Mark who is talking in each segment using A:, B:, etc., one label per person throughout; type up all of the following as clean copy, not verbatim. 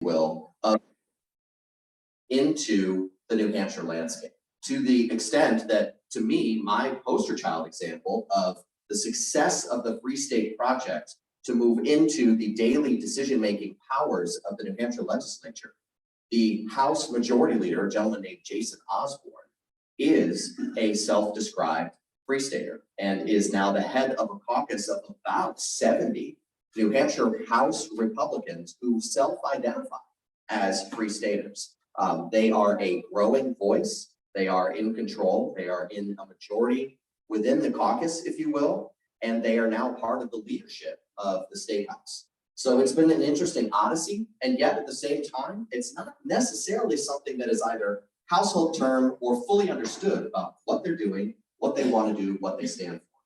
A: will, into the New Hampshire landscape, to the extent that, to me, my poster child example of the success of the Free State Project to move into the daily decision-making powers of the New Hampshire legislature. The House Majority Leader, a gentleman named Jason Osborne, is a self-described Free Stater and is now the head of a caucus of about 70 New Hampshire House Republicans who self-identify as Free Staters. They are a growing voice. They are in control. They are in a majority within the caucus, if you will, and they are now part of the leadership of the State House. So it's been an interesting odyssey, and yet at the same time, it's not necessarily something that is either household term or fully understood about what they're doing, what they want to do, what they stand for.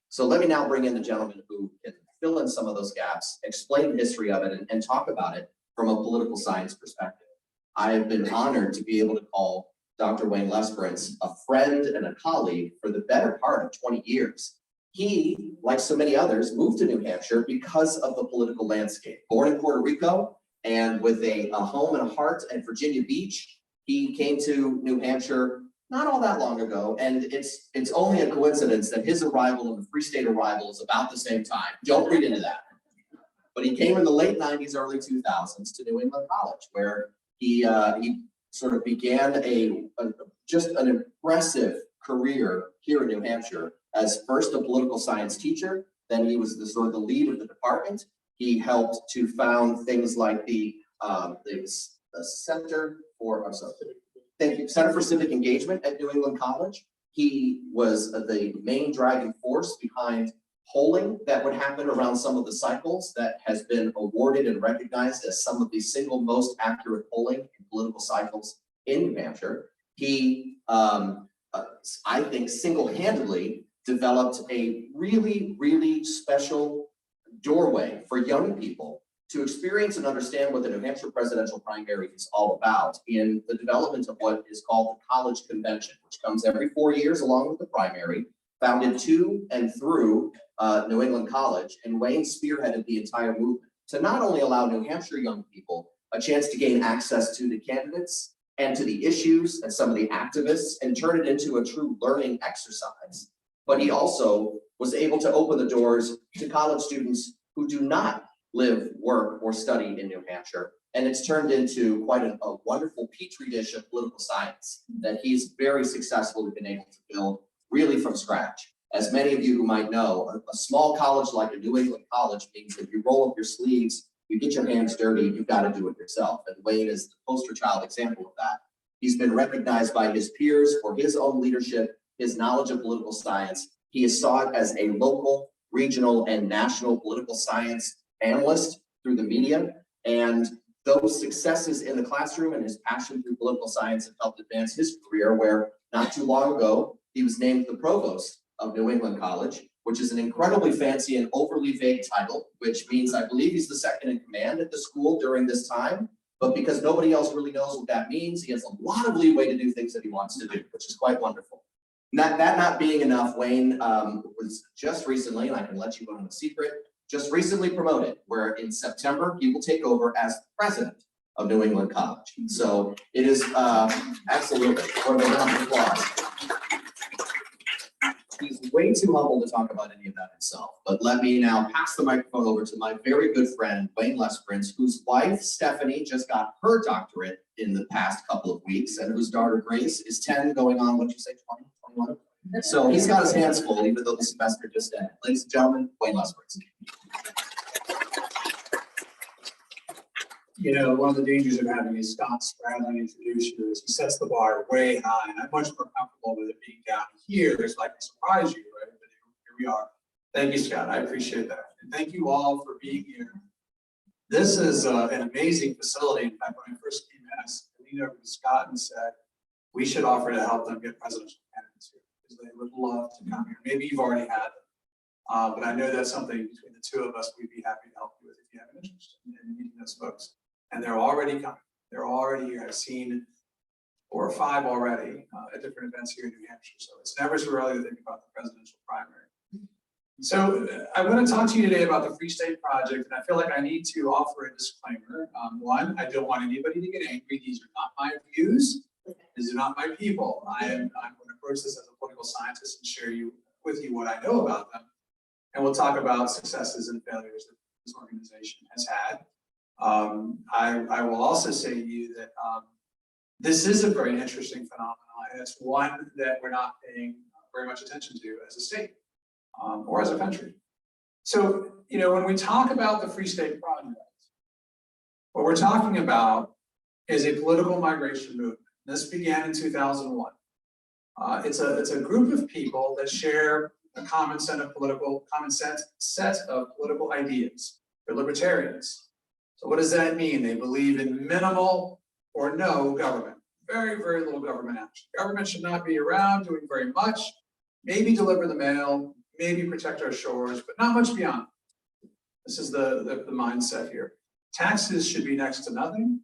A: So let me now bring in the gentleman who can fill in some of those gaps, explain the history of it, and talk about it from a political science perspective. I have been honored to be able to call Dr. Wayne Lesperance a friend and a colleague for the better part of 20 years. He, like so many others, moved to New Hampshire because of the political landscape. Born in Puerto Rico and with a home and a heart at Virginia Beach, he came to New Hampshire not all that long ago, and it's only a coincidence that his arrival and the Free State arrival is about the same time. Don't read into that. But he came in the late 90s, early 2000s to New England College, where he sort of began just an impressive career here in New Hampshire as first a political science teacher. Then he was the lead of the department. He helped to found things like the Center for, Center for Civic Engagement at New England College. He was the main driving force behind polling that would happen around some of the cycles that has been awarded and recognized as some of the single most accurate polling in political cycles in New Hampshire. He, I think, single-handedly developed a really, really special doorway for young people to experience and understand what the New Hampshire presidential primary is all about in the development of what is called the College Convention, which comes every 4 years along with the primary, founded to and through New England College, and Wayne spearheaded the entire movement to not only allow New Hampshire young people a chance to gain access to the candidates and to the issues and some of the activists and turn it into a true learning exercise, but he also was able to open the doors to college students who do not live, work, or study in New Hampshire. And it's turned into quite a wonderful petri dish of political science that he's very successfully been able to build really from scratch. As many of you who might know, a small college like a New England college means that you roll up your sleeves, you get your hands dirty, you've got to do it yourself. And Wayne is the poster child example of that. He's been recognized by his peers for his own leadership, his knowledge of political science. He is sought as a local, regional, and national political science analyst through the media. And those successes in the classroom and his passion through political science have helped advance his career, where not too long ago, he was named the provost of New England College, which is an incredibly fancy and overly vague title, which means I believe he's the second in command at the school during this time. But because nobody else really knows what that means, he has a lot of leeway to do things that he wants to do, which is quite wonderful. That not being enough, Wayne was just recently, and I can let you go on a secret, just recently promoted, where in September, he will take over as president of New England College. So it is absolutely, for a round of applause. He's way too humble to talk about any of that himself, but let me now pass the microphone over to my very good friend, Wayne Lesperance, whose wife, Stephanie, just got her doctorate in the past couple of weeks, and whose daughter, Grace, is 10 going on, what'd you say, 20, 21? So he's got his hands full, even though the semester just ended. Ladies and gentlemen, Wayne Lesperance.
B: You know, one of the dangers of having a Scott Spradling introduce you is he sets the bar way high, and I'm much more comfortable with it being down here, so I can surprise you, right? But here we are. Thank you, Scott. I appreciate that. And thank you all for being here. This is an amazing facility. In fact, when I first came in, I leaned over to Scott and said, we should offer to help them get presidential candidates here, because they would love to come here. Maybe you've already had them. But I know that's something between the two of us we'd be happy to help you with if you have an interest in meeting those folks. And they're already coming. They're already here. I've seen 4 or 5 already at different events here in New Hampshire. So it's never too early to think about the presidential primary. So I want to talk to you today about the Free State Project, and I feel like I need to offer a disclaimer. One, I don't want anybody to get angry. These are not my views. These are not my people. I'm going to approach this as a political scientist and share with you what I know about them. And we'll talk about successes and failures that this organization has had. I will also say to you that this is a very interesting phenomenon, and it's one that we're not paying very much attention to as a state. Or as a country. So, when we talk about the Free State Project, what we're talking about is a political migration movement. This began in 2001. It's a group of people that share a common set of political ideas. They're libertarians. So what does that mean? They believe in minimal or no government. Very, very little government action. Government should not be around doing very much, maybe deliver the mail, maybe protect our shores, but not much beyond. This is the mindset here. Taxes should be next to nothing,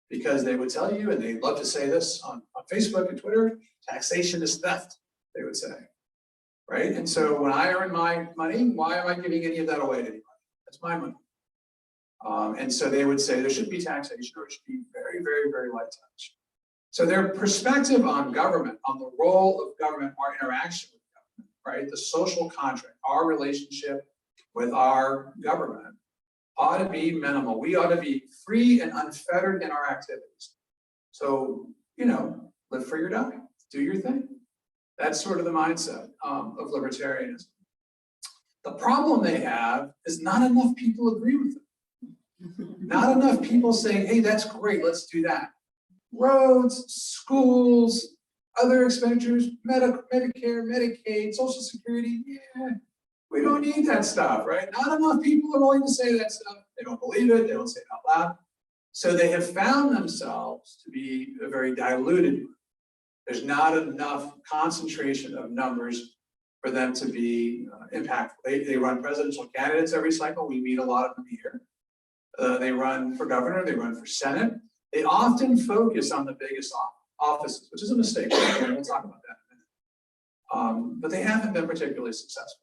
B: because they would tell you, and they'd love to say this on Facebook and Twitter, taxation is theft, they would say, right? And so when I earn my money, why am I giving any of that away to anybody? That's my money. And so they would say there should be taxation, or it should be very, very, very light touch. So their perspective on government, on the role of government, our interaction with government, right? The social contract, our relationship with our government ought to be minimal. We ought to be free and unfettered in our activities. So, live free or die, do your thing. That's sort of the mindset of libertarianism. The problem they have is not enough people agree with them. Not enough people saying, hey, that's great, let's do that. Roads, schools, other expenditures, Medicare, Medicaid, Social Security, yeah, we don't need that stuff, right? Not enough people are willing to say that stuff. They don't believe it, they don't say it out loud. So they have found themselves to be a very diluted group. There's not enough concentration of numbers for them to be impactful. They run presidential candidates every cycle. We meet a lot of them here. They run for governor, they run for Senate. They often focus on the biggest offices, which is a mistake. We'll talk about that in a minute. But they haven't been particularly successful.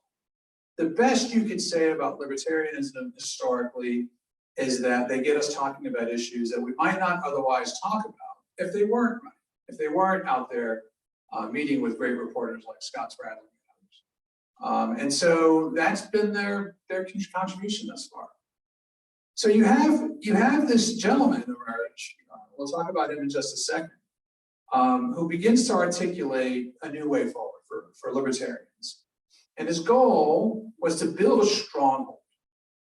B: The best you could say about libertarianism historically is that they get us talking about issues that we might not otherwise talk about if they weren't running, if they weren't out there meeting with great reporters like Scott Spradling and others. And so that's been their contribution thus far. So you have this gentleman emerge, we'll talk about him in just a second, who begins to articulate a new way forward for libertarians. And his goal was to build a stronghold.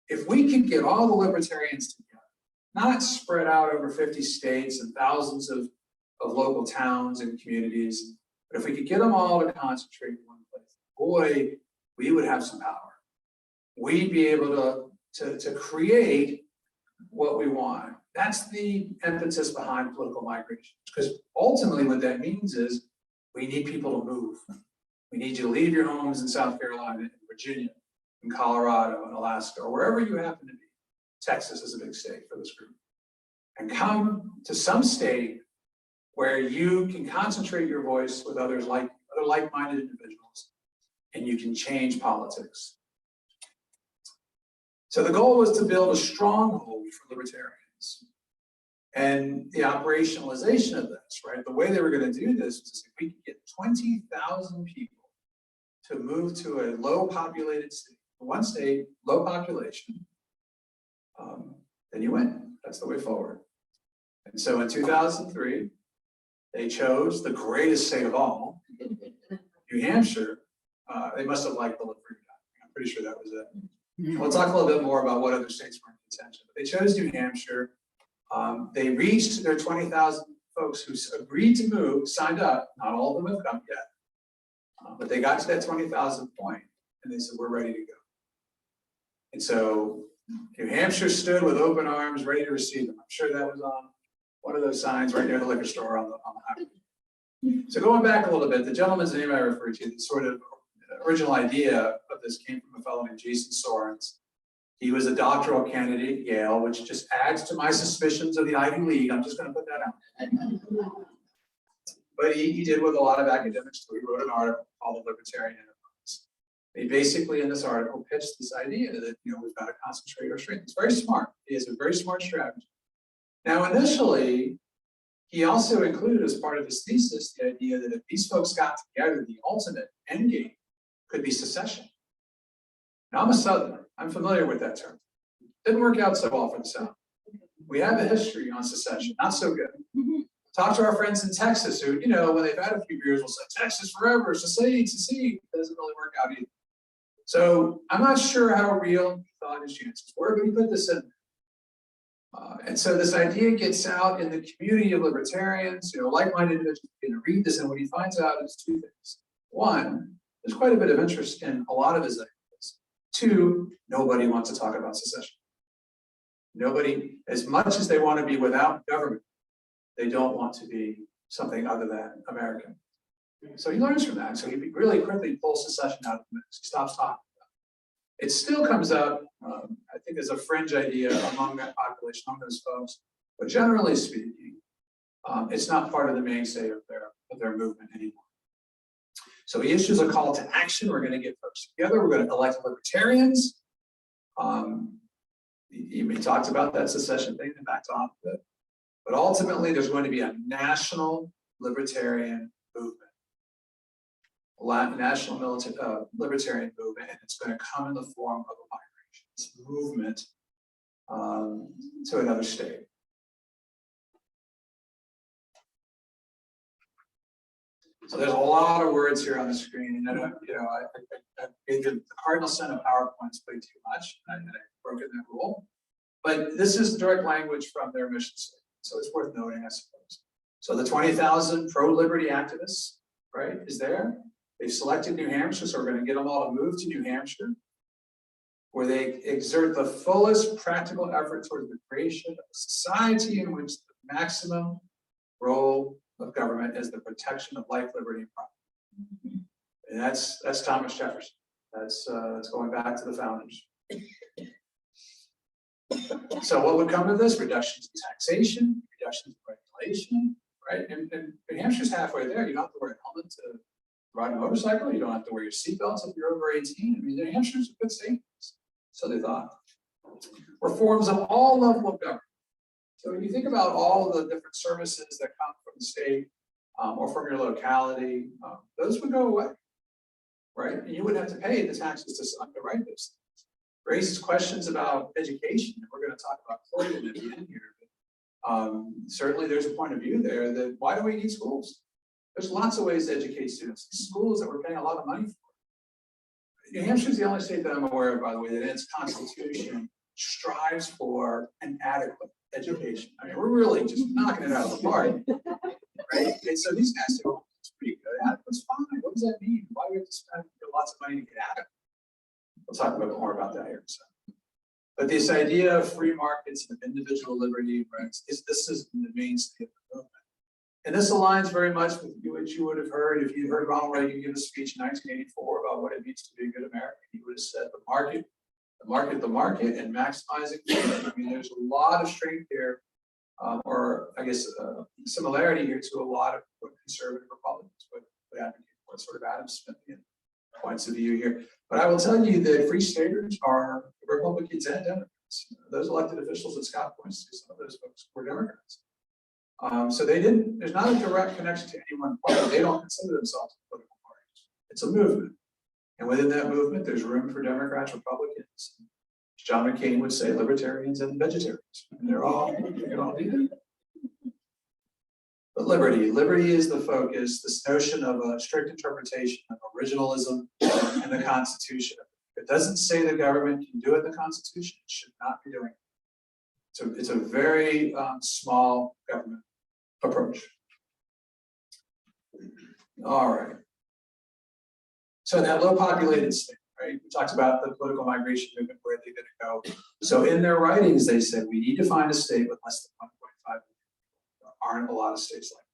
B: If we could get all the libertarians together, not spread out over 50 states and thousands of local towns and communities, but if we could get them all to concentrate in one place, boy, we would have some power. We'd be able to create what we want. That's the impetus behind political migration, because ultimately what that means is we need people to move. We need you to leave your homes in South Carolina, in Virginia, in Colorado, in Alaska, or wherever you happen to be. Texas is a big state for this group. And come to some state where you can concentrate your voice with other like-minded individuals, and you can change politics. So the goal was to build a stronghold for libertarians. And the operationalization of this, right? The way they were going to do this was if we could get 20,000 people to move to a low populated state, one state, low population, then you win. That's the way forward. And so in 2003, they chose the greatest state of all, New Hampshire. They must have liked the Live Free or Die. I'm pretty sure that was it. We'll talk a little bit more about what other states were in contention. But they chose New Hampshire. They reached their 20,000 folks who agreed to move, signed up. Not all of them have come yet. But they got to that 20,000 point, and they said, we're ready to go. And so New Hampshire stood with open arms, ready to receive them. I'm sure that was on one of those signs right near the liquor store on the highway. So going back a little bit, the gentleman's name I referred to, the sort of original idea of this came from a fellow named Jason Sorens. He was a doctoral candidate at Yale, which just adds to my suspicions of the Ivy League. I'm just going to put that out. But he did with a lot of academics too. He wrote an article called The Libertarian Enterprise. He basically in this article pitched this idea that, you know, we've got to concentrate our strength. It's very smart. He has a very smart strategy. Now, initially, he also included as part of his thesis the idea that if these folks got together, the ultimate end game could be secession. Now, I'm a Southerner. I'm familiar with that term. Didn't work out so well for the South. We have a history on secession, not so good. Talk to our friends in Texas who, you know, when they've had a few beers, will say, Texas forever, secede. It doesn't really work out either. So I'm not sure how real he thought his chances were, but he put this in. And so this idea gets out in the community of libertarians, you know, like-minded individuals begin to read this, and what he finds out is two things. One, there's quite a bit of interest in a lot of his ideas. Two, nobody wants to talk about secession. Nobody, as much as they want to be without government, they don't want to be something other than American. So he learns from that. So he really quickly pulls secession out of the mix. He stops talking about it. It still comes up, I think, as a fringe idea among that population, among those folks. But generally speaking, it's not part of the mainstay of their movement anymore. So he issues a call to action. We're going to get folks together. We're going to elect libertarians. He talked about that secession thing and backed off of it. But ultimately, there's going to be a national libertarian movement. National libertarian movement, and it's going to come in the form of a migration. It's a movement to another state. So there's a lot of words here on the screen, and I made the cardinal sin of PowerPoints way too much, and I've broken that rule. But this is direct language from their mission statement, so it's worth noting, I suppose. So the 20,000 pro-liberty activists, right, is there. They've selected New Hampshire, so we're going to get them all to move to New Hampshire, where they exert the fullest practical effort towards the creation of a society in which the maximum role of government is the protection of life, liberty, and property. And that's Thomas Jefferson. That's going back to the founders. So what would come to this? Reductions in taxation, reductions in regulation, right? And New Hampshire's halfway there. You don't have to wear a helmet to ride a motorcycle. You don't have to wear your seatbelts if you're over 18. I mean, New Hampshire's a good state. So they thought. Reforms of all levels of government. So when you think about all of the different services that come from the state or from your locality, those would go away, right? And you wouldn't have to pay the taxes to underwrite those things. Raises questions about education. We're going to talk about Croydon at the end here. But, certainly there's a point of view there that why do we need schools? There's lots of ways to educate students. Schools that we're paying a lot of money for. New Hampshire is the only state that I'm aware of, by the way, that in its constitution strives for an adequate education. I mean, we're really just knocking it out of the park, right? And so these guys say, oh, it's pretty good. Adequate's fine. What does that mean? Why do we have to spend lots of money to get adequate? We'll talk a bit more about that here in a second. But this idea of free markets and individual liberty and rights this is the mainstay of the movement. And this aligns very much with what you would have heard if you heard Ronald Reagan give a speech in 1984 about what it means to be a good American. He would have said the market, and maximizing freedom. I mean, there's a lot of strength here, or I guess similarity here to a lot of what conservative Republicans would advocate for, sort of Adam Smithian points of view here. But I will tell you that free staters are Republicans and Democrats. Those elected officials that Scott points to, some of those folks were Democrats. So there's not a direct connection to any one party. They don't consider themselves political parties. It's a movement. And within that movement, there's room for Democrats, Republicans. John McCain would say libertarians and vegetarians. And they're all needed. But liberty is the focus, this notion of a strict interpretation of originalism in the Constitution. If it doesn't say the government can do it in the Constitution, it should not be doing it. So it's a very small government approach. All right. So that low populated state, right? We talked about the political migration movement, where they're going to go. So in their writings, they said we need to find a state with less than 1.5 million. There aren't a lot of states like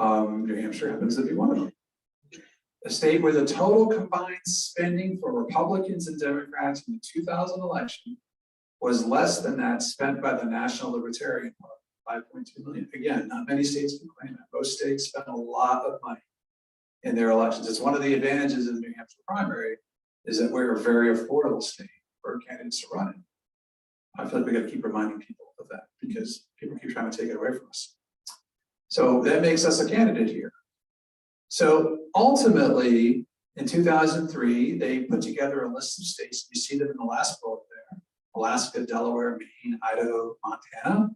B: that. New Hampshire happens to be one of them. A state where the total combined spending for Republicans and Democrats in the 2000 election was less than that spent by the National Libertarian Party, 5.2 million. Again, not many states can claim that. Most states spend a lot of money in their elections. It's one of the advantages of the New Hampshire primary is that we're a very affordable state for candidates to run in. I feel like we got to keep reminding people of that because people keep trying to take it away from us. So that makes us a candidate here. So ultimately, in 2003, they put together a list of states. You see them in the last bullet there: Alaska, Delaware, Maine, Idaho, Montana,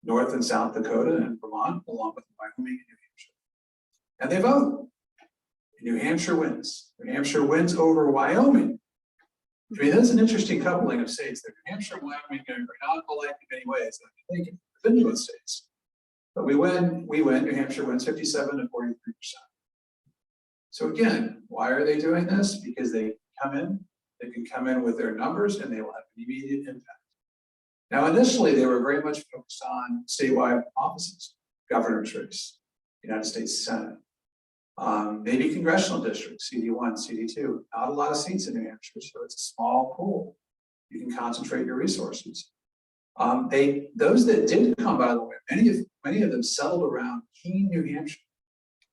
B: North and South Dakota, and Vermont, along with Wyoming and New Hampshire. And they vote. New Hampshire wins. New Hampshire wins over Wyoming. I mean, that's an interesting coupling of states. New Hampshire and Wyoming are not alike in many ways. I think I've been to both states. But we win. New Hampshire wins 57 to 43%. So again, why are they doing this? Because they can come in with their numbers and they will have an immediate impact. Now, initially, they were very much focused on statewide offices, governor's race, United States Senate, maybe congressional districts, CD1, CD2. Not a lot of seats in New Hampshire, so it's a small pool. You can concentrate your resources. Those that did come, by the way, many of them settled around Keene, New Hampshire.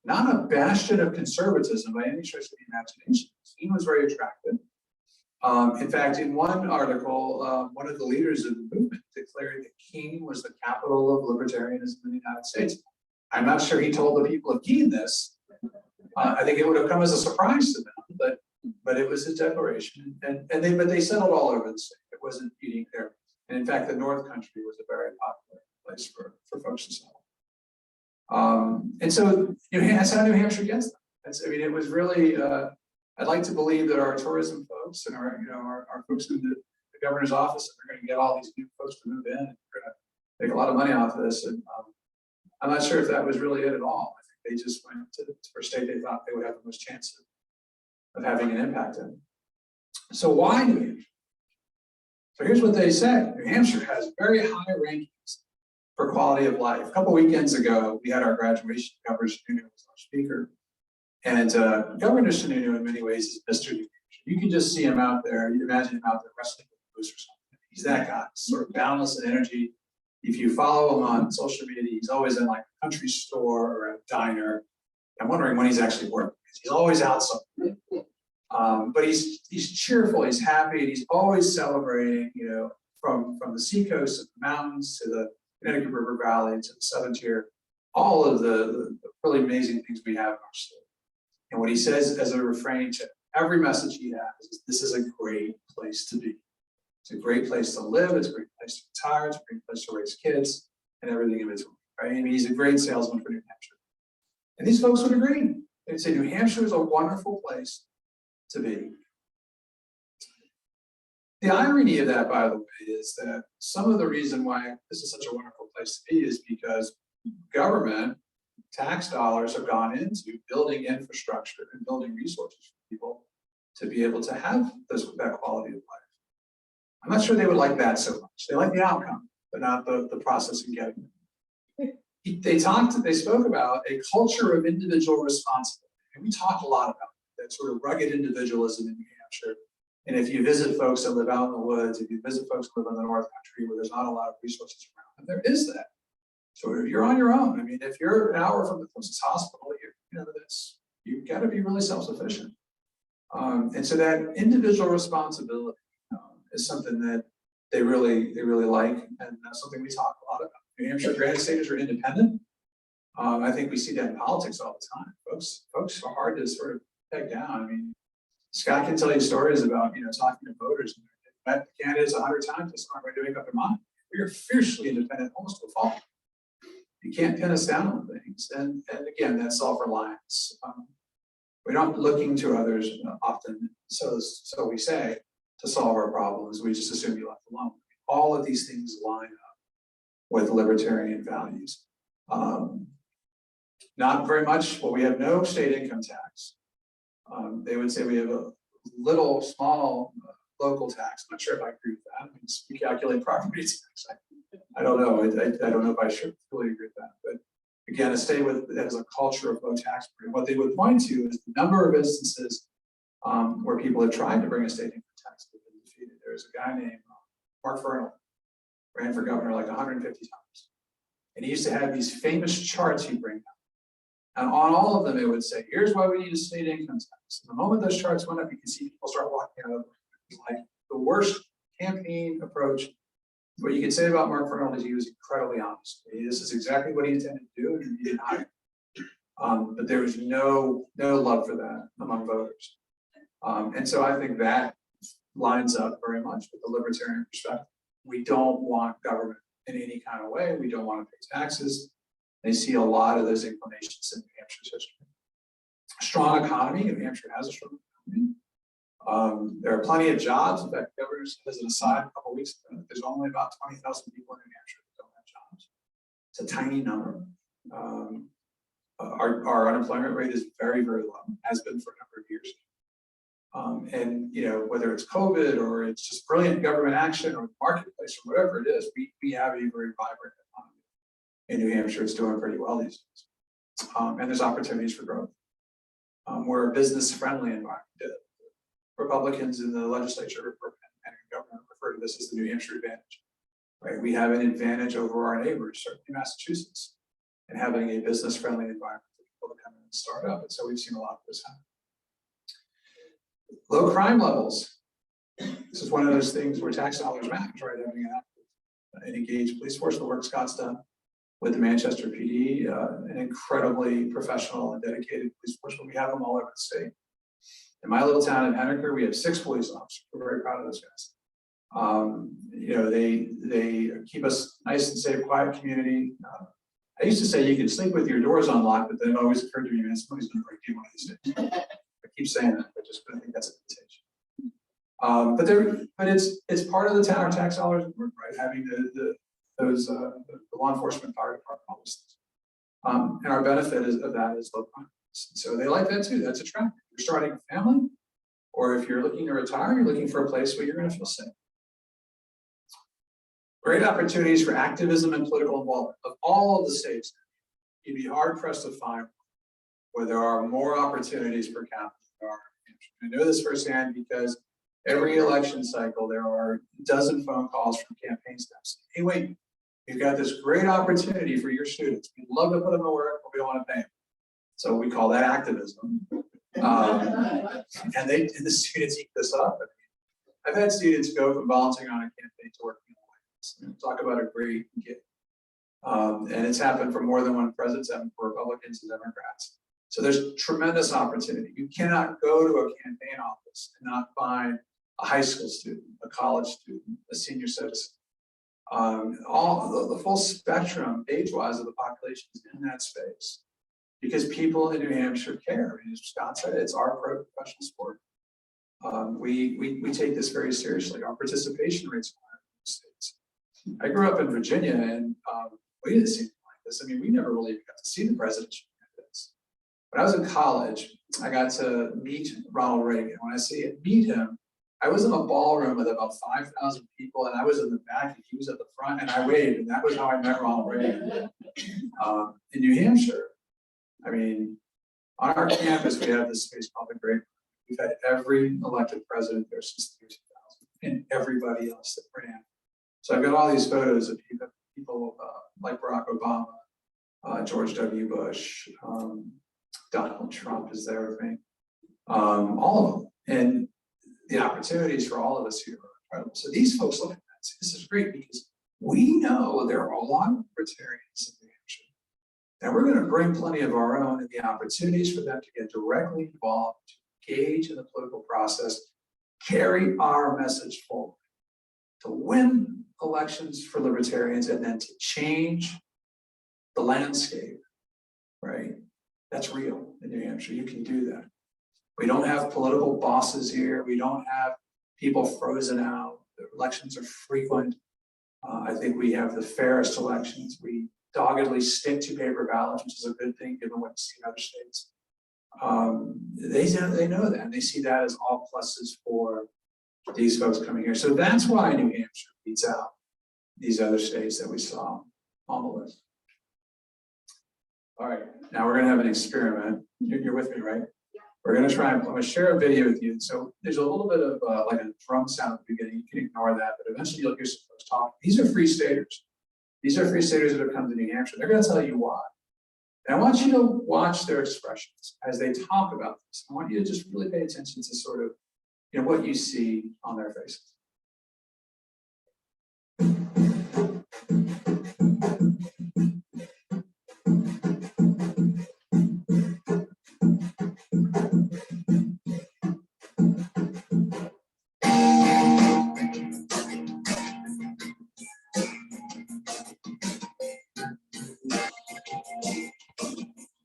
B: Not a bastion of conservatism by any stretch of the imagination. Keene was very attractive. In fact, in one article, one of the leaders of the movement declared that Keene was the capital of libertarianism in the United States. I'm not sure he told the people of Keene this. I think it would have come as a surprise to them, but it was his declaration. But they settled all over the state. It wasn't unique there. And in fact, the North Country was a very popular place for folks to settle. And so that's how New Hampshire gets them. It was really. I'd like to believe that our tourism folks and our folks in the governor's office are going to get all these new folks to move in. And we're going to make a lot of money off of this. And I'm not sure if that was really it at all. I think they just went to a state they thought they would have the most chance of having an impact in. So why New Hampshire? So here's what they say. New Hampshire has very high rankings for quality of life. A couple weekends ago, we had our graduation. Governor Sununu was our speaker. And Governor Sununu, in many ways, is Mr. New Hampshire. You can just see him out there. You imagine him out there wrestling with the boots or something. He's that guy, sort of boundless in energy. If you follow him on social media, he's always in like a country store or a diner. I'm wondering when he's actually working because he's always out somewhere. But he's cheerful, he's happy, and he's always celebrating. From the seacoast to the mountains to the Connecticut River Valley to the Southern Tier, all of the really amazing things we have in our state. And what he says as a refrain to every message he has is, this is a great place to be. It's a great place to live. It's a great place to retire. It's a great place to raise kids and everything in between, right? I mean, he's a great salesman for New Hampshire. And these folks would agree. They'd say New Hampshire is a wonderful place to be. The irony of that, by the way, is that some of the reason why this is such a wonderful place to be is because government tax dollars have gone into building infrastructure and building resources for people to be able to have that quality of life. I'm not sure they would like that so much. They like the outcome, but not the process of getting it. They spoke about a culture of individual responsibility. And we talk a lot about that sort of rugged individualism in New Hampshire. And if you visit folks that live out in the woods, if you visit folks who live in the North Country where there's not a lot of resources around, and there is that. So you're on your own. I mean, if you're an hour from the closest hospital, you've got to be really self-sufficient. And so that individual responsibility is something that they really like, and that's something we talk a lot about. New Hampshire granite staters are independent. I think we see that in politics all the time. Folks are hard to sort of peg down. I mean, Scott can tell you stories about talking to voters. They've met the candidates 100 times. It's not going to make up their mind. We are fiercely independent, almost to a fault. You can't pin us down on things. And again, that's self-reliance. We're not looking to others often, so we say, to solve our problems. We just assume you're left alone. All of these things line up with libertarian values. Not very much, well, we have no state income tax. They would say we have a little, small local tax. I'm not sure if I agree with that. I mean, we calculate property tax. I don't know. I don't know if I should fully agree with that. But again, a state that has a culture of low tax rate. What they would point to is the number of instances where people have tried to bring a state income tax that have been defeated. There's a guy named Mark Fernald, ran for governor like 150 times. And he used to have these famous charts he'd bring up. And on all of them, it would say, here's why we need a state income tax. And the moment those charts went up, you can see people start walking out of it. Like the worst campaign approach. What you can say about Mark Fernald is he was incredibly honest. This is exactly what he intended to do, and he didn't hide it. But there was no love for that among voters. And so I think that lines up very much with the libertarian perspective. We don't want government in any kind of way. We don't want to pay taxes. They see a lot of those inclinations in New Hampshire's history. Strong economy. New Hampshire has a strong economy. There are plenty of jobs. In fact, Governor said as an aside a couple of weeks ago, there's only about 20,000 people in New Hampshire that don't have jobs. It's a tiny number. Our unemployment rate is very, very low, has been for a number of years. And you know, whether it's COVID or it's just brilliant government action or the marketplace or whatever it is, we have a very vibrant economy. In New Hampshire, it's doing pretty well these days. And there's opportunities for growth. We're a business-friendly environment. Republicans in the legislature and government refer to this as the New Hampshire advantage. Right? We have an advantage over our neighbors, certainly Massachusetts, and having a business-friendly environment for people to come in and start up. And so we've seen a lot of this happen. Low crime levels. This is one of those things where tax dollars matter, right? Having an engaged police force, the work Scott's done with the Manchester PD, an incredibly professional and dedicated police force, but we have them all over the state. In my little town in Henniker, we have 6 police officers. We're very proud of those guys. You know, they keep us nice and safe, quiet community. I used to say you can sleep with your doors unlocked, but then it always occurred to me, man, somebody's going to break you one of these days. I keep saying that, I think that's a temptation. But it's part of the town. Our tax dollars work, right? Having the law enforcement, fire department, all those things. And our benefit of that is low crime. So they like that too. That's attractive. You're starting a family, or if you're looking to retire, you're looking for a place where you're going to feel safe. Great opportunities for activism and political involvement. Of all of the states, you'd be hard pressed to find where there are more opportunities per capita than there are in Hampshire. I know this firsthand because every election cycle, there are a dozen phone calls from campaign staff saying, hey, wait, you've got this great opportunity for your students. We'd love to put them to work, but we don't want to pay them. So we call that activism. And the students eat this up. I've had students go from volunteering on a campaign to working in the White House. Talk about a great gig. And it's happened for more than one president, it's happened for Republicans and Democrats. So there's tremendous opportunity. You cannot go to a campaign office and not find a high school student, a college student, a senior citizen. All the full spectrum, age-wise, of the population is in that space. Because people in New Hampshire care. I mean, as Scott said, it's our professional sport. We take this very seriously. Our participation rates are higher in the states. I grew up in Virginia, and we didn't see anything like this. I mean, we never really got to see the presidential candidates. When I was in college, I got to meet Ronald Reagan. When I say meet him, I was in a ballroom with about 5,000 people, and I was in the back, and he was at the front, and I waved, and that was how I met Ronald Reagan. In New Hampshire, I mean, on our campus, we have this space called the Great. We've had every elected president there since the year 2000, and everybody else that ran. So I've got all these photos of people like Barack Obama, George W. Bush, Donald Trump is there with me, all of them. And the opportunities for all of us here are incredible. So these folks look at that and say, this is great because we know there are a lot of libertarians in New Hampshire. And we're going to bring plenty of our own, and the opportunities for them to get directly involved, to engage in the political process, carry our message forward, to win elections for libertarians, and then to change the landscape, right? That's real in New Hampshire. You can do that. We don't have political bosses here. We don't have people frozen out. The elections are frequent. I think we have the fairest elections. We doggedly stick to paper ballots, which is a good thing given what you see in other states. They know that, and they see that as all pluses for these folks coming here. So that's why New Hampshire beats out these other states that we saw on the list. All right, now we're going to have an experiment. You're with me, right? We're going to try and I'm going to share a video with you. So there's a little bit of like a drum sound at the beginning. You can ignore that, but eventually you'll hear some folks talk. These are free staters. These are free staters that have come to New Hampshire. They're going to tell you why. And I want you to watch their expressions as they talk about this. I want you to just really pay attention to sort of, what you see on their faces.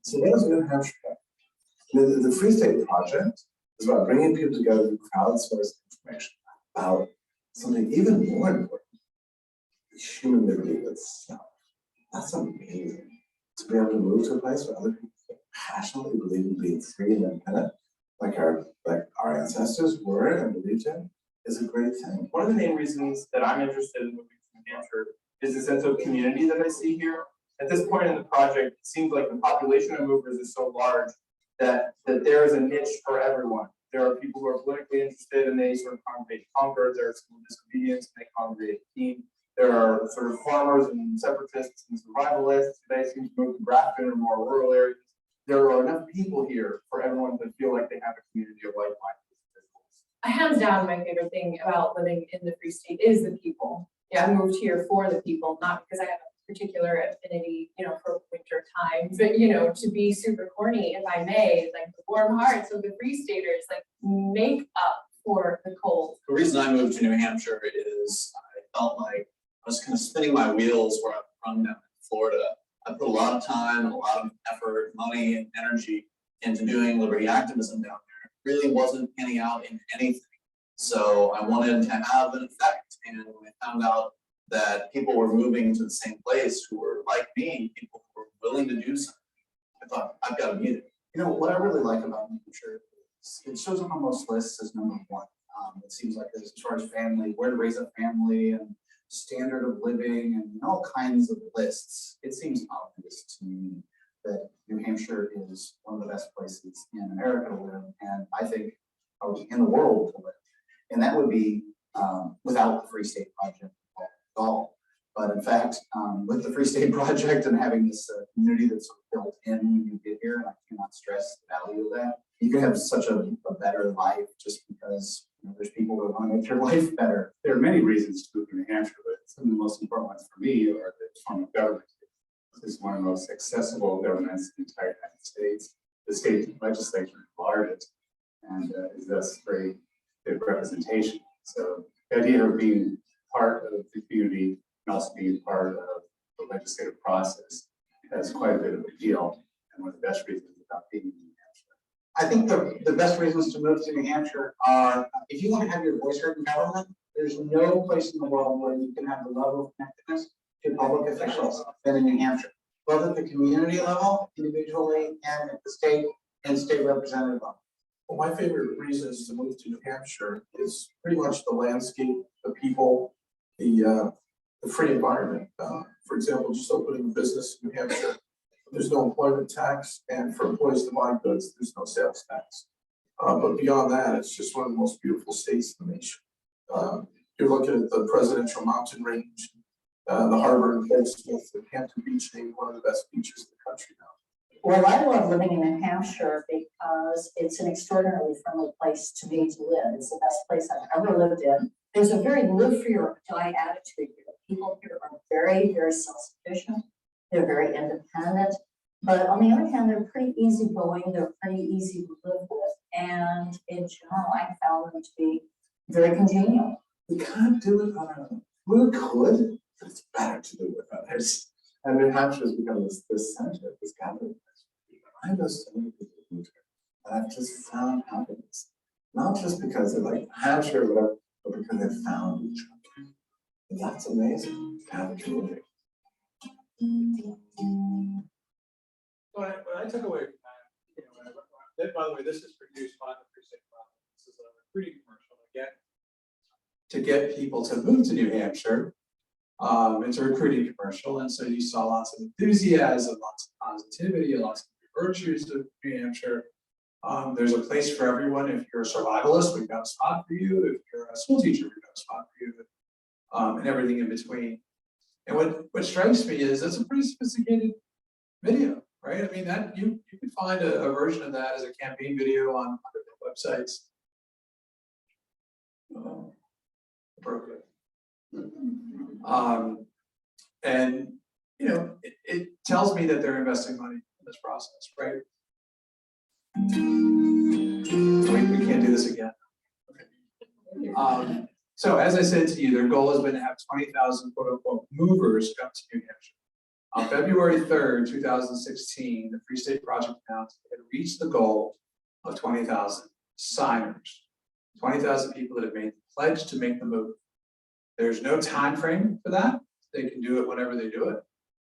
C: So what is New Hampshire? The Free State Project is about bringing people together to crowdsource information about something even more important, human liberty itself. That's amazing. To be able to move to a place where other people passionately believe in being free and independent, like our ancestors were and believed in, is a great thing.
D: One of the main reasons that I'm interested in moving to New Hampshire is the sense of community that I see here. At this point in the project, it seems like the population of movers is so large that there is a niche for everyone. There are people who are politically interested and they sort of congregate in Concord. There are civil disobedience and they congregate in Keene. There are sort of farmers and separatists and survivalists. They seem to move to Grafton or more rural areas. There are enough people here for everyone to feel like they have a community of like-minded individuals.
E: Hands down, my favorite thing about living in the Free State is the people. Yeah, I moved here for the people, not because I have a particular affinity, for winter times, but to be super corny, if I may, like the warm hearts of the Free Staters, like make up for the cold.
F: The reason I moved to New Hampshire is I felt like I was kind of spinning my wheels where I'm from down in Florida. I put a lot of time, a lot of effort, money, and energy into doing liberty activism down there. It really wasn't panning out in anything. So I wanted to have an effect. And when I found out that people were moving to the same place who were like me, people who were willing to do something, I thought, I've got to be there.
G: What I really like about New Hampshire is it shows up on most lists as number one. It seems like as far as family, where to raise a family and standard of living and all kinds of lists, it seems obvious to me that New Hampshire is one of the best places in America to live, and I think in the world to live. And that would be without the Free State Project at all. But in fact, with the Free State Project and having this community that's sort of built in when you get here, and I cannot stress the value of that, you can have such a better life just because there's people that want to make your life better.
B: There are many reasons to move to New Hampshire, but some of the most important ones for me are the form of government. This is one of the most accessible governments in the entire United States. The state legislature is the largest and is thus very good representation. So the idea of being part of the community and also being part of the legislative process has quite a bit of a deal, and one of the best reasons about being in New Hampshire.
G: I think the best reasons to move to New Hampshire are, if you want to have your voice heard in government, there's no place in the world where you can have the level of connectedness to public officials than in New Hampshire, both at the community level, individually, and at the state and state representative level.
C: Well, my favorite reasons to move to New Hampshire is pretty much the landscape, the people, the free environment. For example, just opening a business in New Hampshire, there's no employment tax, and for employees to buy goods, there's no sales tax. But beyond that, it's just one of the most beautiful states in the nation. You're looking at the presidential mountain range, the harbor in Portsmouth, and Hampton Beach named one of the best beaches in the country now.
H: Well, I love living in New Hampshire because it's an extraordinarily friendly place to me to live. It's the best place I've ever lived in. There's a very live for your die attitude here. People here are very, very self-sufficient. They're very independent. But on the other hand, they're pretty easygoing. They're pretty easy to live with. And in general, I found them to be very congenial.
C: We can't do it on our own. We could, but it's better to do it with others. And New Hampshire has become this center, this gathering place. I know so many people who moved here, and I've just found happiness. Not just because they like Hampshire or whatever, but because they found each other. And that's amazing to have a community.
B: What I took away from that, by the way, this is produced by the Free State Project. This is a recruiting commercial to get people to move to New Hampshire. It's a recruiting commercial, and so you saw lots of enthusiasm, lots of positivity, lots of virtues of New Hampshire. There's a place for everyone. If you're a survivalist, we've got a spot for you. If you're a school teacher, we've got a spot for you, and everything in between. And what strikes me is it's a pretty sophisticated video. right? I mean, that you can find a version of that as a campaign video on other websites. Broke it. And you know, it tells me that they're investing money in this process, right? We can't do this again. Okay. So as I said to you, their goal has been to have 20,000 quote unquote movers come to New Hampshire. On February 3rd, 2016, the Free State Project announced it had reached the goal of 20,000 signers, 20,000 people that have made the pledge to make the move. There's no time frame for that. They can do it whenever they do it.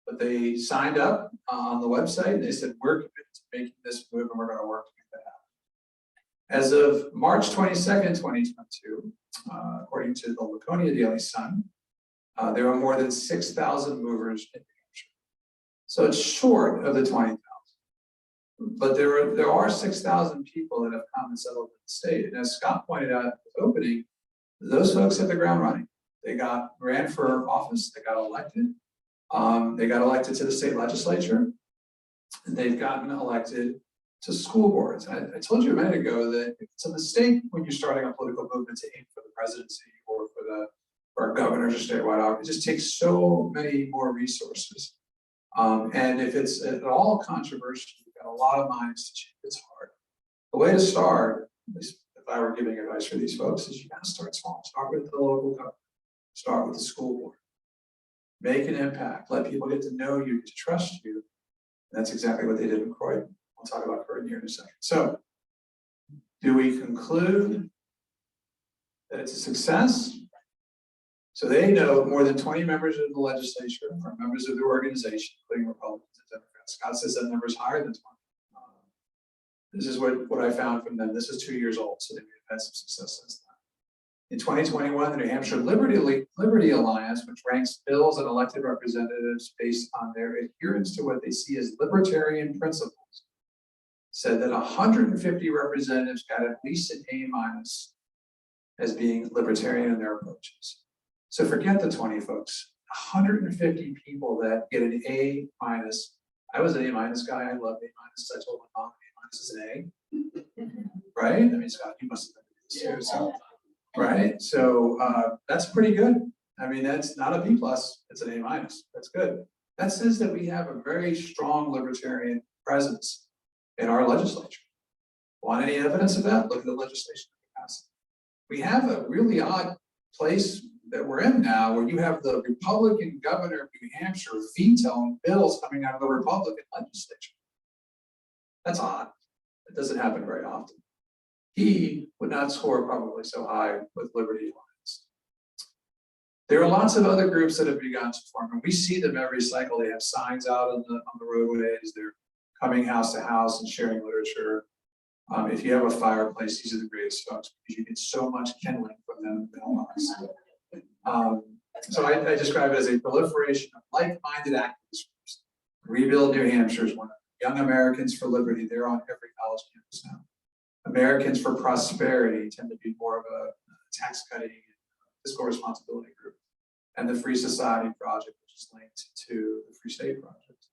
B: But they signed up on the website and they said, we're committed to making this move and we're going to work to make that happen. As of March 22nd, 2022, according to the Laconia Daily Sun, there are more than 6,000 movers in New Hampshire. So it's short of the 20,000. But there are 6,000 people that have come and settled in the state. And as Scott pointed out at the opening, those folks hit the ground running. They ran for office, they got elected. They got elected to the state legislature, and they've gotten elected to school boards. I told you a minute ago that it's a mistake when you're starting a political movement to aim for the presidency or for governors or statewide office. It just takes so many more resources. And if it's at all controversial, you've got a lot of minds to change. It's hard. The way to start, at least if I were giving advice for these folks, is you got to start small. Start with the local government. Start with the school board. Make an impact. Let people get to know you, to trust you. And that's exactly what they did in Croydon. I'll talk about Croydon here in a second. So, do we conclude that it's a success? So they know more than 20 members of the legislature are members of their organization, including Republicans and Democrats. Scott says that number is higher than 20. This is what I found from them. This is 2 years old, so they've had some success since then. In 2021, the New Hampshire Liberty Alliance, which ranks bills and elected representatives based on their adherence to what they see as libertarian principles, said that 150 representatives got at least an A- as being libertarian in their approaches. So forget the 20 folks, 150 people that get an A-. I was an A- guy, I loved A-. I told my mom A- is an A, right? I mean, Scott, you must have done this too, so. Right, so that's pretty good. I mean, that's not a B+, it's an A-. That's good. That says that we have a very strong libertarian presence in our legislature. Want any evidence of that? Look at the legislation that we passed. We have a really odd place that we're in now where you have the Republican governor of New Hampshire vetoing bills coming out of the Republican legislature. That's odd. It doesn't happen very often. He would not score probably so high with Liberty Alliance. There are lots of other groups that have begun to form, and we see them every cycle. They have signs out on the roadways. They're coming house to house and sharing literature. If you have a fireplace, these are the greatest folks because you get so much kindling from them. So I describe it as a proliferation of like-minded activist groups. Rebuild New Hampshire is one of them. Young Americans for Liberty, they're on every college campus now. Americans for Prosperity tend to be more of a tax cutting and fiscal responsibility group. And the Free Society Project, which is linked to the Free State Project.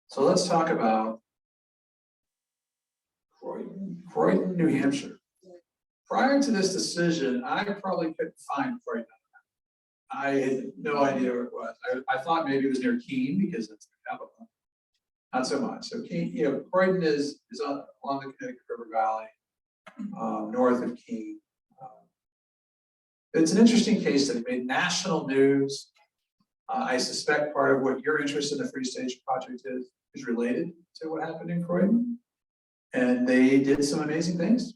B: So let's talk about Croydon, New Hampshire. Prior to this decision, I probably couldn't find Croydon. I had no idea where it was. I thought maybe it was near Keene because it's the capital. Not so much. So Keene, Croydon is along the Connecticut River Valley, north of Keene. It's an interesting case that made national news. I suspect part of what your interest in the Free State Project is related to what happened in Croydon. And they did some amazing things.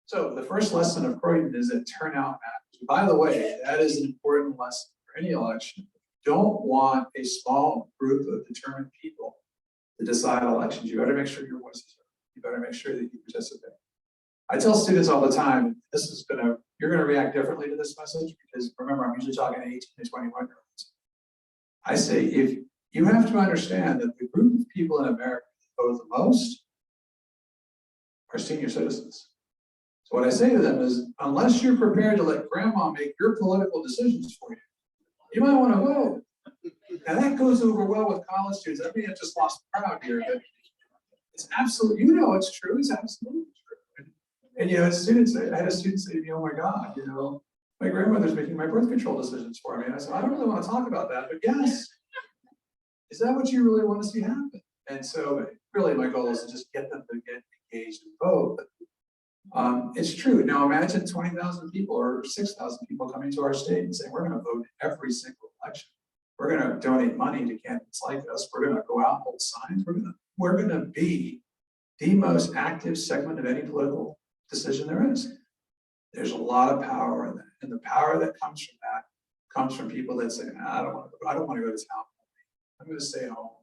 B: So the first lesson of Croydon is that turnout matters. By the way, that is an important lesson for any election. You don't want a small group of determined people to decide elections. You better make sure your voice is heard. You better make sure that you participate. I tell students all the time, you're gonna react differently to this message because remember, I'm usually talking to 18 to 21-year-olds. I say, if you have to understand that the group of people in America that vote the most are senior citizens. So what I say to them is, unless you're prepared to let grandma make your political decisions for you, you might want to vote. Now that goes over well with college students. I may have just lost the crowd here, but it's absolutely, you know, it's true. It's absolutely true. And you know, students, I had a student say to me, "Oh my God, you know, my grandmother's making my birth control decisions for me." And I said, "I don't really want to talk about that, but yes, is that what you really want to see happen?" And so, really, my goal is to just get them to get engaged and vote. It's true. Now imagine 20,000 people or 6,000 people coming to our state and saying, "We're going to vote every single election. We're going to donate money to candidates like us. We're going to go out and hold signs. We're going to be the most active segment of any political decision there is." There's a lot of power in that, and the power that comes from that comes from people that say, "I don't want to go to town. I'm going to stay home.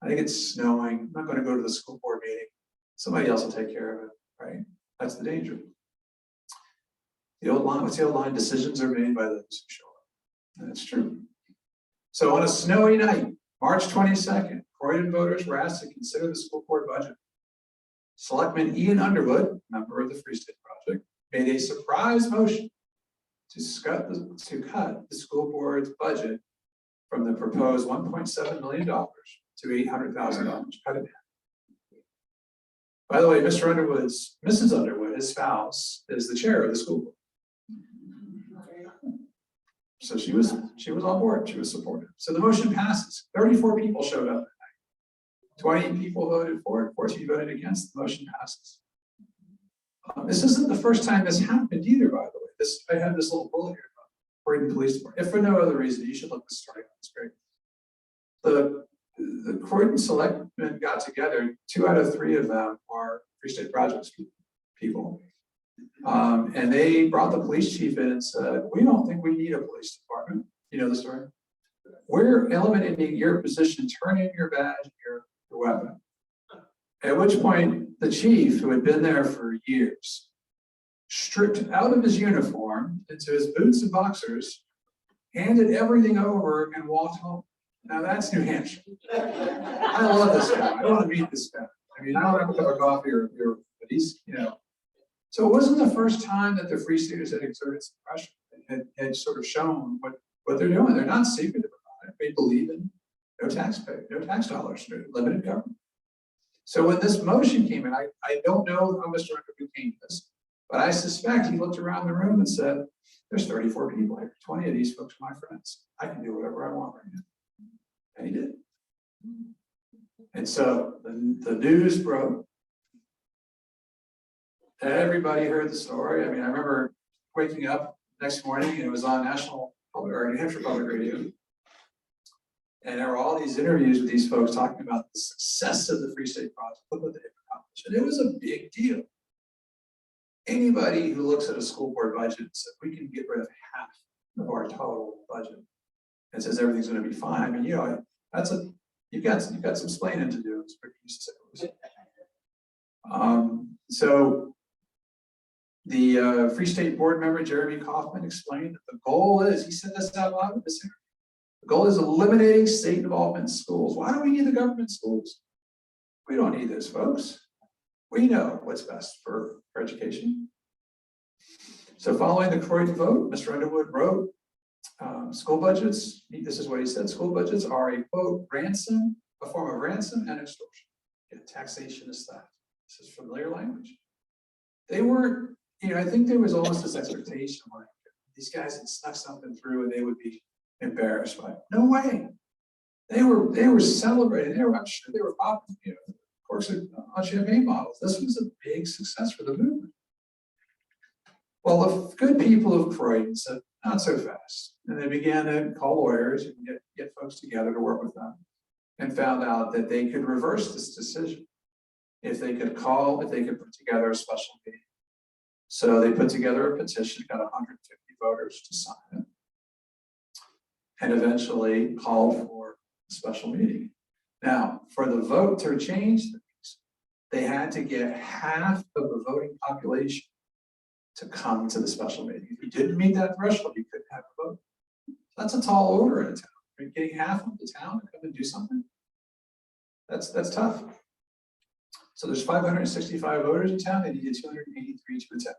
B: I think it's snowing. I'm not going to go to the school board meeting. Somebody else will take care of it." Right? That's the danger. The old line, what's the old line? Decisions are made by those who show up. And that's true. So on a snowy night, March 22nd, Croydon voters were asked to consider the school board budget. Selectman Ian Underwood, member of the Free State Project, made a surprise motion to cut the school board's budget from the proposed $1.7 million to $800,000. Cut it down. By the way, Mrs. Underwood, his spouse, is the chair of the school board. So she was on board. She was supportive. So the motion passes. 34 people showed up that night. 20 people voted for it. 14 voted against. The motion passes. This isn't the first time this happened either, by the way. I have this little bullet here about Croydon Police Department. If for no other reason, you should look this story up. It's great. The Croydon selectmen got together. 2 out of 3 of them are Free State Projects people. And they brought the police chief in and said, "We don't think we need a police department." You know the story? "We're eliminating your position, turn in your badge, your weapon." At which point the chief, who had been there for years, stripped out of his uniform into his boots and boxers, handed everything over and walked home. Now that's New Hampshire. I love this guy. I want to meet this guy. I mean, I don't have a cup of coffee or but he's, you know. So it wasn't the first time that the Free Staters had exerted some pressure and had sort of shown what they're doing. They're not secretive about it. They believe in no tax dollars, limited government. So when this motion came in, I don't know how Mr. Underwood came to this, but I suspect he looked around the room and said, "There's 34 people here. 20 of these folks are my friends. I can do whatever I want right now." And he did. And so the news broke. Everybody heard the story. I mean, I remember waking up next morning and it was on National Public or New Hampshire Public Radio. And there were all these interviews with these folks talking about the success of the Free State Project. Look what they've accomplished. And it was a big deal. Anybody who looks at a school board budget and says, "We can get rid of half of our total budget," and says everything's going to be fine. I mean, you know, you've got some explaining to do. It's pretty used to say. So the Free State board member, Jeremy Kaufman, explained that the goal is, he said this out loud in this interview, the goal is eliminating state involvement in schools. Why do we need the government schools? We don't need this, folks. We know what's best for education. So following the Croydon vote, Mr. Underwood wrote, school budgets, this is what he said, "School budgets are a, quote, ransom, a form of ransom and extortion. Yeah, taxation is theft." This is familiar language. They were, you know, I think there was almost this expectation like these guys had snuck something through and they would be embarrassed by it. No way. They were celebrating. I'm sure they were popping, you know, corks on champagne bottles. This was a big success for the movement. Well, the good people of Croydon said, "Not so fast." And they began to call lawyers and get folks together to work with them, and found out that they could reverse this decision if they could put together a special meeting. So they put together a petition, got 150 voters to sign it, and eventually called for a special meeting. Now, for the vote to change things, they had to get half of the voting population to come to the special meeting. If you didn't meet that threshold, you couldn't have a vote. That's a tall order in a town. You're getting half of the town to come and do something. That's tough. So there's 565 voters in town. They needed 283 to attend.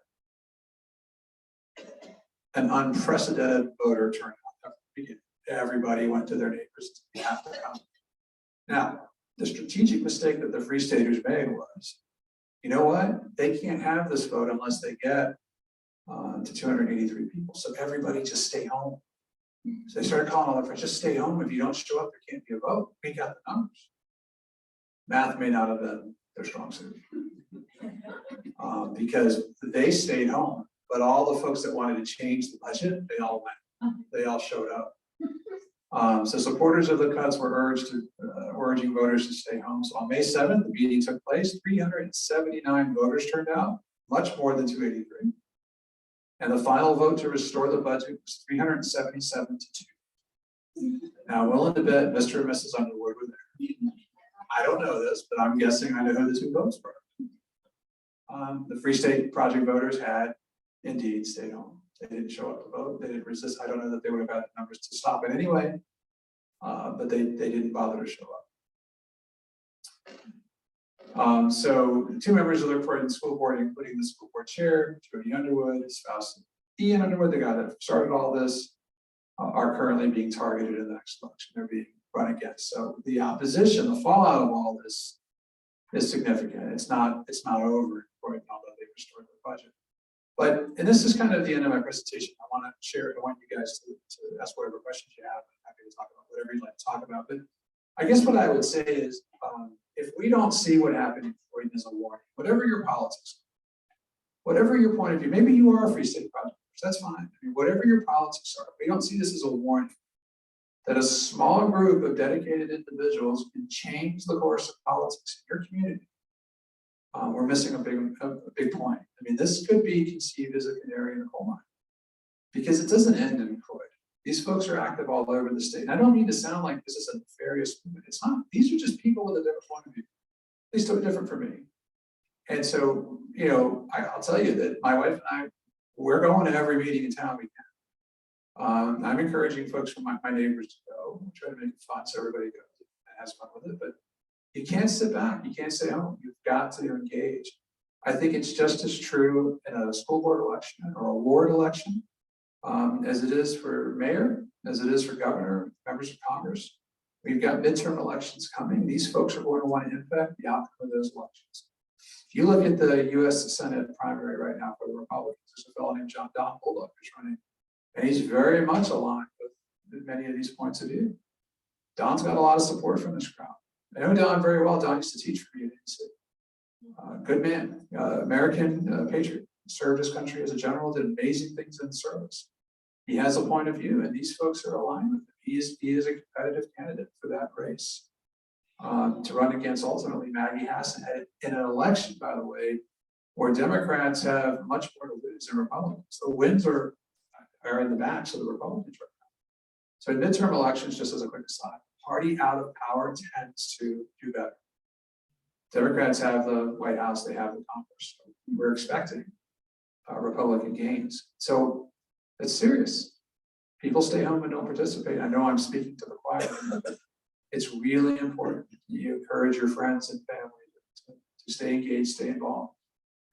B: An unprecedented voter turnout. everybody went to their neighbors, you have to come. Now, the strategic mistake that the Free Staters made was, you know what? They can't have this vote unless they get to 283 people. So everybody just stay home. So they started calling all their friends, just stay home. If you don't show up, there can't be a vote. We got the numbers. Math may not have been their strong suit. Because they stayed home, but all the folks that wanted to change the budget, they all went. They all showed up. So supporters of the cuts were urging voters to stay home. So on May 7th, the meeting took place. 379 voters turned out, much more than 283. And the final vote to restore the budget was 377 to 2. Now, I'm willing to bet Mr. and Mrs. Underwood were there. I don't know this, but I'm guessing I know who the two votes were. The Free State Project voters had indeed stayed home. They didn't show up to vote. They didn't resist. I don't know that they would have had the numbers to stop it anyway, but they didn't bother to show up. So the two members of the Croydon School Board, including the school board chair, Jody Underwood, his spouse Ian Underwood, the guy that started all this, are currently being targeted in the next election. They're being run against. So the opposition, the fallout of all this is significant. It's not over, although they restored the budget. But, and this is kind of the end of my presentation. I want you guys to ask whatever questions you have. I'm happy to talk about whatever you'd like to talk about. But I guess what I would say is, if we don't see what happened in Croydon as a warning, whatever your politics, whatever your point of view, maybe you are a Free State Project, that's fine. I mean, whatever your politics are, if we don't see this as a warning that a small group of dedicated individuals can change the course of politics in your community, we're missing a big point. I mean, this could be conceived as a canary in the coal mine because it doesn't end in Croydon. These folks are active all over the state. And I don't mean to sound like this is a nefarious movement. It's not. These are just people with a different point of view. They still different from me. And so, you know, I'll tell you that my wife and I, we're going to every meeting in town we can. I'm encouraging folks from my neighbors to go. We'll try to make it fun so everybody goes and has fun with it. But you can't sit back. You can't stay home. You've got to engage. I think it's just as true in a school board election or a ward election as it is for mayor, as it is for governor, members of Congress. We've got midterm elections coming. These folks are going to want to impact the outcome of those elections. If you look at the U.S. Senate primary right now for the Republicans, there's a fellow named John Bullock who's running, and he's very much aligned with many of these points of view. Don's got a lot of support from this crowd. I know Don very well. Don used to teach for me at UNC. Good man, American patriot, served his country as a general, did amazing things in the service. He has a point of view, and these folks are aligned with him. He is a competitive candidate for that race to run against ultimately Maggie Hassan in an election, by the way, where Democrats have much more to lose than Republicans. The wins are in the backs of the Republicans right now. So in midterm elections, just as a quick aside, party out of power tends to do better. Democrats have the White House, they have the Congress. We're expecting Republican gains. So it's serious. People stay home and don't participate. I know I'm speaking to the choir, but it's really important. You encourage your friends and family to stay engaged, stay involved.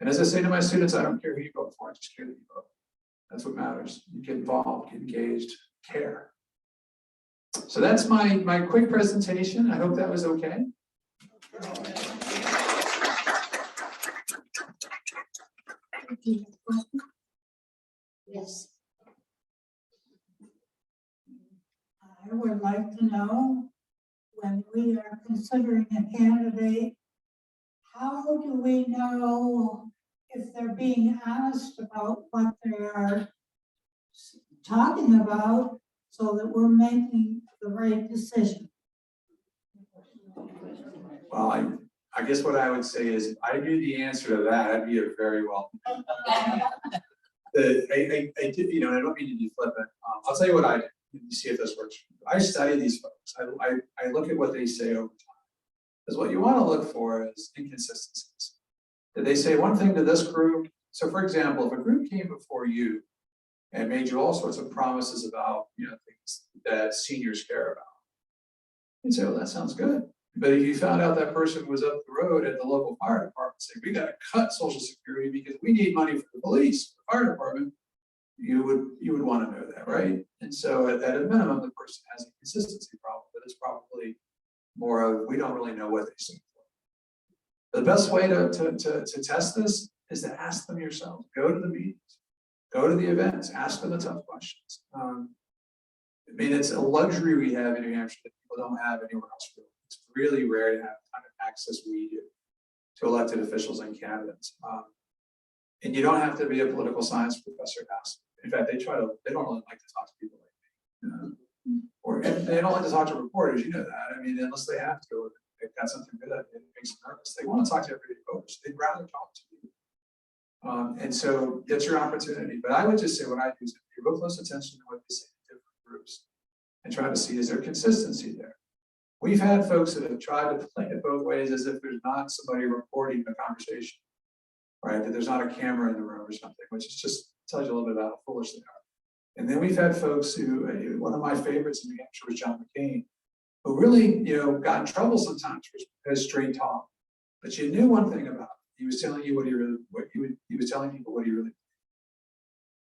B: And as I say to my students, I don't care who you vote for, I just care that you vote. That's what matters. You get involved, get engaged, care. So that's my quick presentation. I hope that was okay.
I: Yes. I would like to know, when we are considering a candidate, how do we know if they're being honest about what they are talking about so that we're making the right decision?
B: Well, I guess what I would say is, if I knew the answer to that, I'd be a very welcome. I did, you know, I don't mean to be flippant. I'll tell you what I do. You see if this works. I study these folks. I look at what they say over time. Because what you want to look for is inconsistencies. Did they say one thing to this group? So, for example, if a group came before you and made you all sorts of promises about, you know, things that seniors care about, you'd say, well, that sounds good. But if you found out that person was up the road at the local fire department saying, we got to cut Social Security because we need money for the police, the fire department, you would want to know that, right? And so at a minimum, the person has a consistency problem, but it's probably more of, we don't really know what they stand for. The best way to test this is to ask them yourself. Go to the meetings, go to the events, ask them the tough questions. I mean, it's a luxury we have in New Hampshire that people don't have anywhere else. It's really rare to have the kind of access we do to elected officials and candidates. And you don't have to be a political science professor to ask. In fact, they don't really like to talk to people like me. And they don't like to talk to reporters, you know that. I mean, unless they have to, or they've got something good that makes them nervous. They want to talk to everyday voters. They'd rather talk to you. And so that's your opportunity. But I would just say what I do is pay real close attention to what they say in different groups and try to see, is there consistency there? We've had folks that have tried to play it both ways as if there's not somebody recording the conversation, right? That there's not a camera in the room or something, which is just tells you a little bit about how foolish they are. And then we've had folks who, one of my favorites in New Hampshire was John McCain, who really, got in trouble sometimes for his straight talk. But you knew one thing about him. He was telling you he was telling people what he really did.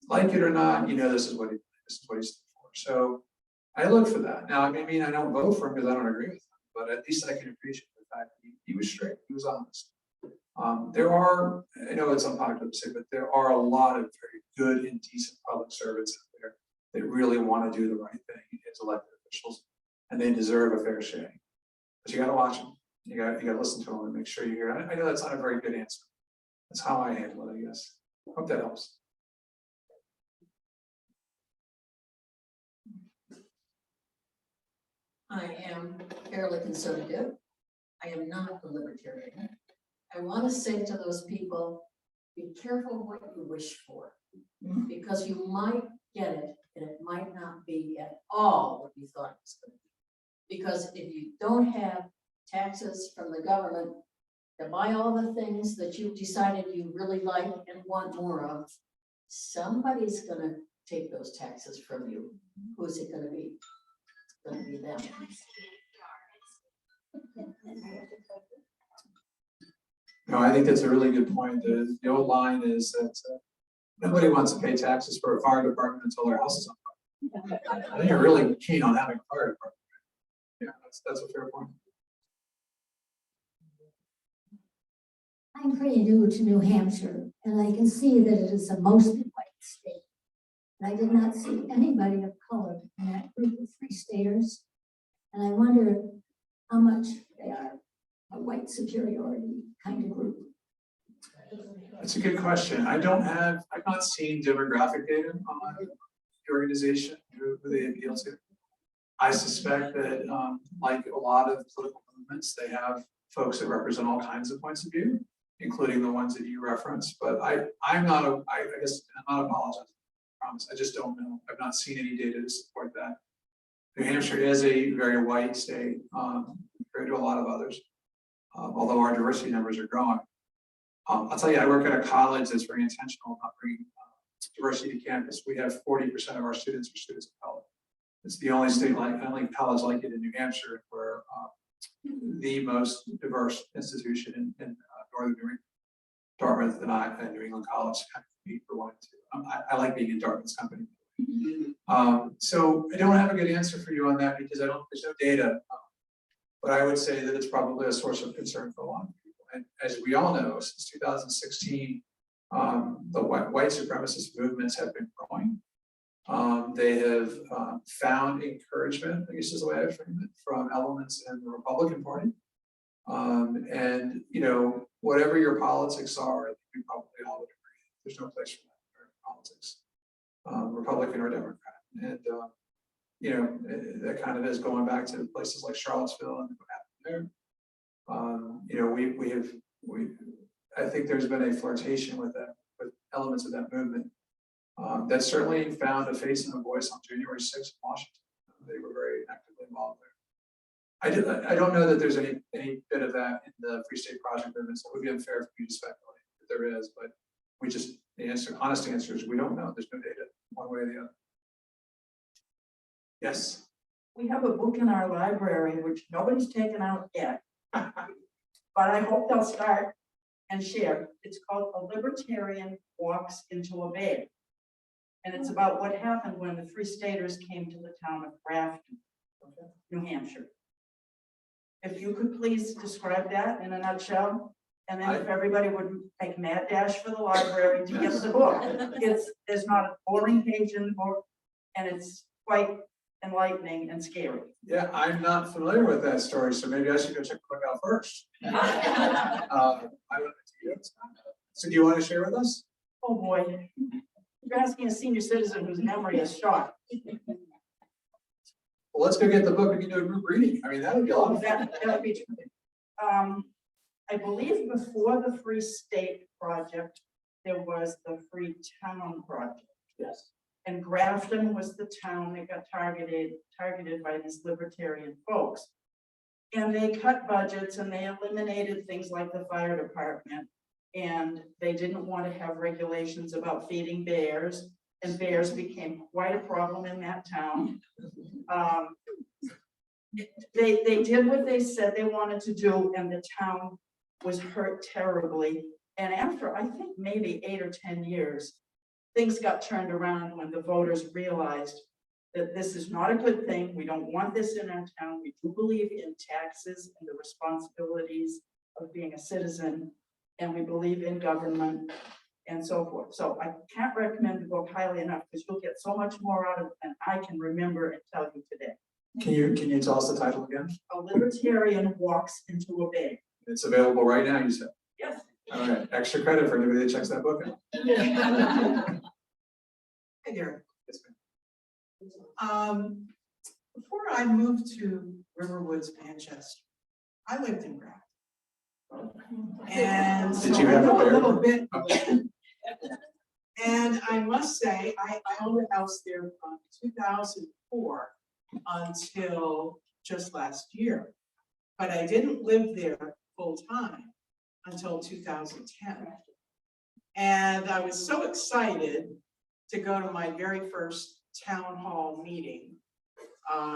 B: Like it or not, this is what he stood for. So I look for that. Now, I mean, I don't vote for him because I don't agree with him, but at least I can appreciate the fact that he was straight, he was honest. There are, I know it's unpopular to say, but there are a lot of very good and decent public servants out there that really want to do the right thing as elected officials, and they deserve a fair share. But you got to watch them. You got to listen to them and make sure you hear. I know that's not a very good answer. That's how I handle it, I guess. Hope that helps.
H: I am fairly conservative. I am not a libertarian. I want to say to those people, be careful what you wish for, because you might get it and it might not be at all what you thought it was going to be. Because if you don't have taxes from the government to buy all the things that you've decided you really like and want more of, somebody's going to take those taxes from you. Who's it going to be? It's going to be them.
B: No, I think that's a really good point. The old line is that nobody wants to pay taxes for a fire department until their house is on fire. I think you're really keen on having a fire department. Yeah, that's a fair point.
J: I'm pretty new to New Hampshire, and I can see that it is a mostly white state. And I did not see anybody of color in that group of free staters. And I wonder how much they are a white superiority kind of group.
B: That's a good question. I've not seen demographic data on the organization who they appeal to. I suspect that, like a lot of political movements, they have folks that represent all kinds of points of view, including the ones that you referenced. But I guess I'm not apologizing. I promise. I just don't know. I've not seen any data to support that. New Hampshire is a very white state compared to a lot of others, although our diversity numbers are growing. I'll tell you, I work at a college that's very intentional about bringing diversity to campus. We have 40% of our students are students of color. It's the only only college like it in New Hampshire, where the most diverse institution in northern New England, Dartmouth and New England College kind of compete for one and two. I like being in Dartmouth's company. So I don't have a good answer for you on that because there's no data. But I would say that it's probably a source of concern for a lot of people. And as we all know, since 2016, the white supremacist movements have been growing. They have found encouragement, I guess is the way I frame it, from elements in the Republican Party. And whatever your politics are, I think we probably all would agree there's no place for that in politics, Republican or Democrat. And that kind of is going back to places like Charlottesville and what happened there. I think there's been a flirtation with elements of that movement that certainly found a face and a voice on January 6th in Washington. They were very actively involved there. I don't know that there's any bit of that in the Free State Project movement, so it would be unfair for me to speculate that there is, but the honest answer is we don't know. There's no data one way or the other. Yes.
K: We have a book in our library which nobody's taken out yet, but I hope they'll start and share. It's called A Libertarian Walks into a Bed. And it's about what happened when the Free Staters came to the town of Grafton, New Hampshire. If you could please describe that in a nutshell, and then if everybody would make mad dash for the library to get the book. There's not a boring page in the book, and it's quite enlightening and scary.
B: Yeah, I'm not familiar with that story, so maybe I should go check the book out first. I don't know. So do you want to share with us?
K: Oh, boy. You're asking a senior citizen whose memory is shot.
B: Well, let's go get the book and you do a group reading. I mean, that would be a lot of fun.
K: That would be true. I believe before the Free State project, there was the Free Town project.
B: Yes.
K: And Grafton was the town that got targeted by these libertarian folks. And they cut budgets and they eliminated things like the fire department. And they didn't want to have regulations about feeding bears, and bears became quite a problem in that town. They did what they said they wanted to do, and the town was hurt terribly. And after, I think, maybe 8 or 10 years, things got turned around when the voters realized that this is not a good thing. We don't want this in our town. We do believe in taxes and the responsibilities of being a citizen, and we believe in government and so forth. So I can't recommend the book highly enough, because you'll get so much more out of it than I can remember and tell you today.
B: Can you tell us the title again?
K: A Libertarian Walks into a Bay.
B: It's available right now, you said.
K: Yes.
B: All right, extra credit for anybody that checks that book out.
L: Hey there.
B: Yes, ma'am.
L: Before I moved to Riverwoods, Manchester, I lived in Grafton. And so
B: Did you
L: I
B: have a
L: know a
B: bear?
L: little bit. And I must say, I owned a house there from 2004 until just last year. But I didn't live there full time until 2010. And I was so excited to go to my very first town hall meeting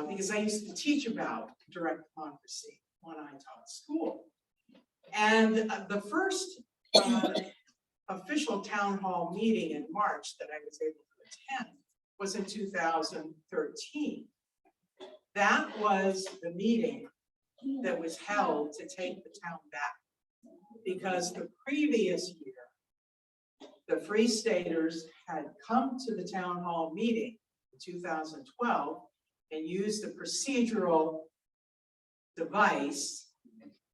L: because I used to teach about direct democracy when I taught school. And the first official town hall meeting in March that I was able to attend was in 2013. That was the meeting that was held to take the town back, because the previous year, the Free Staters had come to the town hall meeting in 2012 and used a procedural device.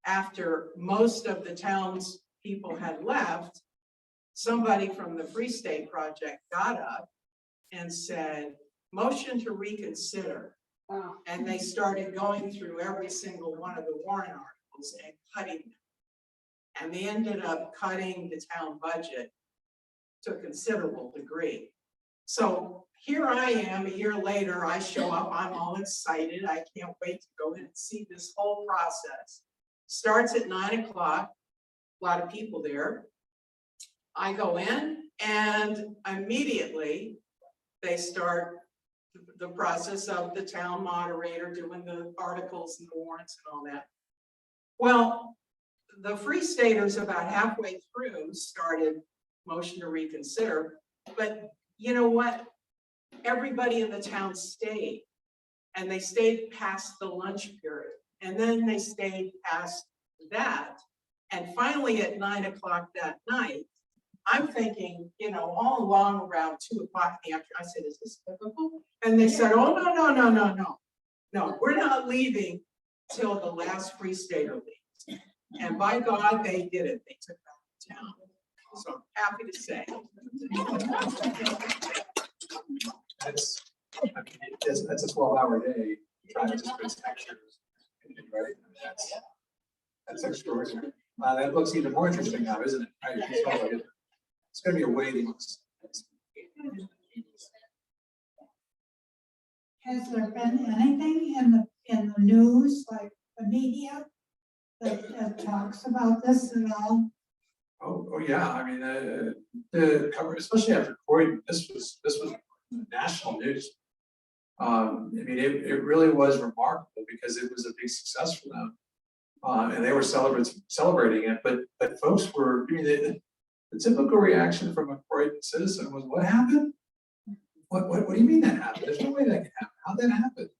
L: After most of the town's people had left, somebody from the Free State Project got up and said, motion to reconsider. And they started going through every single one of the warrant articles and cutting them. And they ended up cutting the town budget to a considerable degree. So here I am, a year later, I show up, I'm all excited. I can't wait to go in and see this whole process. Starts at 9 o'clock, a lot of people there. I go in and immediately they start the process of the town moderator doing the articles and the warrants and all that. Well, the Free Staters about halfway through started motion to reconsider, but you know what? Everybody in the town stayed, and they stayed past the lunch period, and then they stayed past that. And finally at 9 o'clock that night, I'm thinking, you know, all along around 2 o'clock in the afternoon, I said, is this typical? And they said, oh, no. No, we're not leaving till the last Free Stater leaves. And by God, they did it. They took back the town. So I'm happy to say.
B: That's a 12-hour day, trying to just put textures, right? That's extraordinary. That looks even more interesting now, isn't it? Right, it's gonna be a waiting list.
I: Has there been anything in the news, like the media, that talks about this at all?
B: Oh yeah, I mean, the cover, especially after Croydon, this was national news. I mean, it really was remarkable because it was a big success for them. And they were celebrating it, but folks were, I mean, the typical reaction from a Croydon citizen was, what happened? What do you mean that happened? There's no way that can happen. How'd that happen?